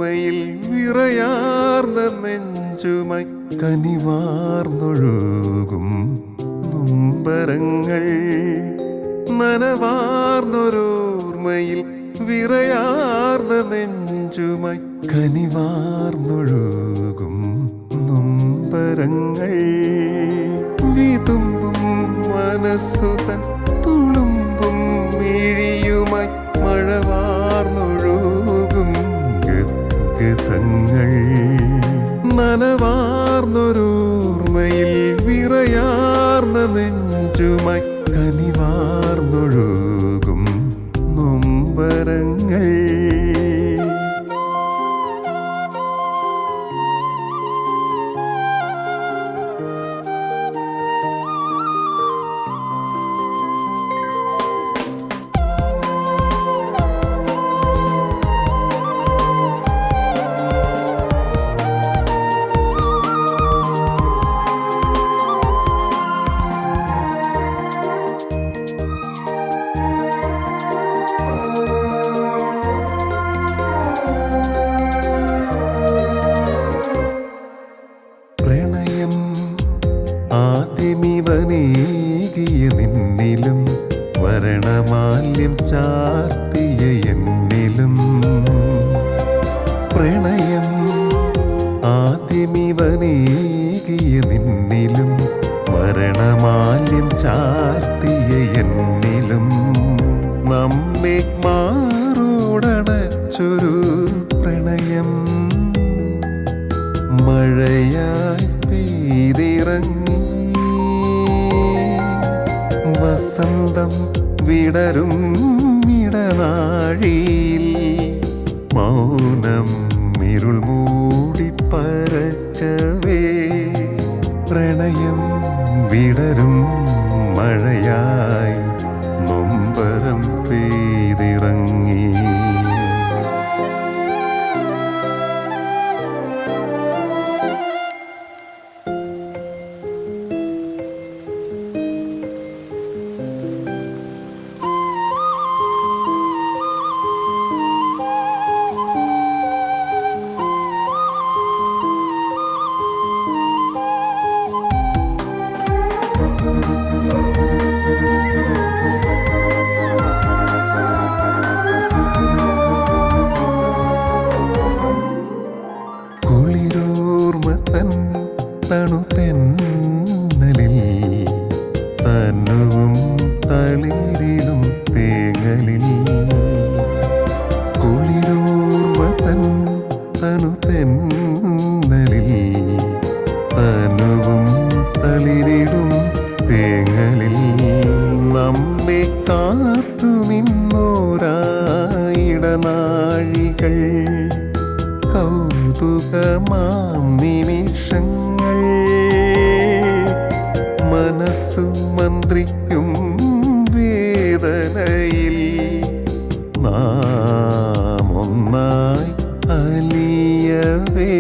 ഓർമ്മയിൽ വിറയാർന്ന നെഞ്ചുമായി കനിവാർന്നൊഴുകും നൊമ്പരങ്ങൾ. നനവാർന്നൊരോർമ്മയിൽ വിറയാർന്ന നെഞ്ചുമായി കനിവാർന്നൊഴുകും നൊമ്പരങ്ങൾ. വിതുമ്പും മനസ്സുതൻ തുളുമ്പും മിഴിയുമായി മഴവാർന്നൊഴുകും ഗദ്ഗതങ്ങൾ. നനവാർന്നൊരോർമ്മയിൽ വിറയാർന്ന നെഞ്ചുമായി കനിവാർന്നൊഴുകും നൊമ്പരങ്ങൾ. ആദ്യമിവനേകിയ നിന്നിലും വരണമാല്യം ചാർത്തിയ എന്നിലും പ്രണയം. ആദ്യമിവനേകിയ നിന്നിലും വരണമാല്യം ചാർത്തിയ എന്നിലും നമ്മെ മാറോടണച്ചൊരു പ്രണയം മഴയായി പെയ്തിറങ്ങി. വസന്തം വിടരും ഇടനാഴിയിൽ മൗനം ഇരുൾ മൂടി പരക്കവേ പ്രണയം വിടരും മഴയായി നൊമ്പരം പെയ്തിറങ്ങി. കുളിരോർമ്മതൻ തണുതെന്നലിൽ തനുവും തളിരിടും തേങ്ങലിൽ. കുളിരോർമ്മതൻ തണുതെന്നലിൽ തനുവും തളിരിടും തേങ്ങലിൽ നമ്മെ കാത്തു നിന്നോരായിടനാഴികൾ കൗതുകമാം നിമിഷങ്ങൾ. മനസ്സു മന്ത്രിക്കും വേദനയിൽ നാം ഒന്നായി അലിയവേ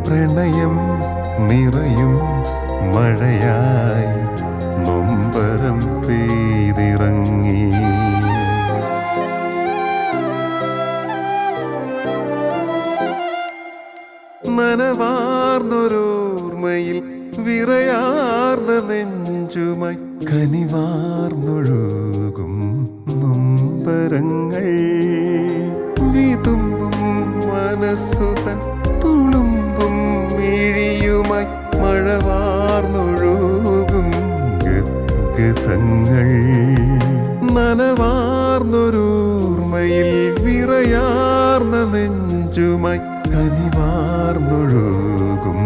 പ്രണയം നിറയും മഴയായി നൊമ്പരം പെയ്തിറങ്ങി. നനവാർന്നൊരോർമ്മയിൽ വിറയാർന്ന നെഞ്ചുമായി കനിവാർന്നൊഴുകും നൊമ്പരങ്ങൾ. വിതുമ്പും മനസ്സുതൻ തുളുമ്പും മിഴിയുമായി മഴവാർന്നൊഴുകും ഗദ്ഗതങ്ങൾ. നനവാർന്നൊരോർമ്മയിൽ വിറയാർന്ന നെഞ്ചുമായി കനിവാർന്നൊഴുകും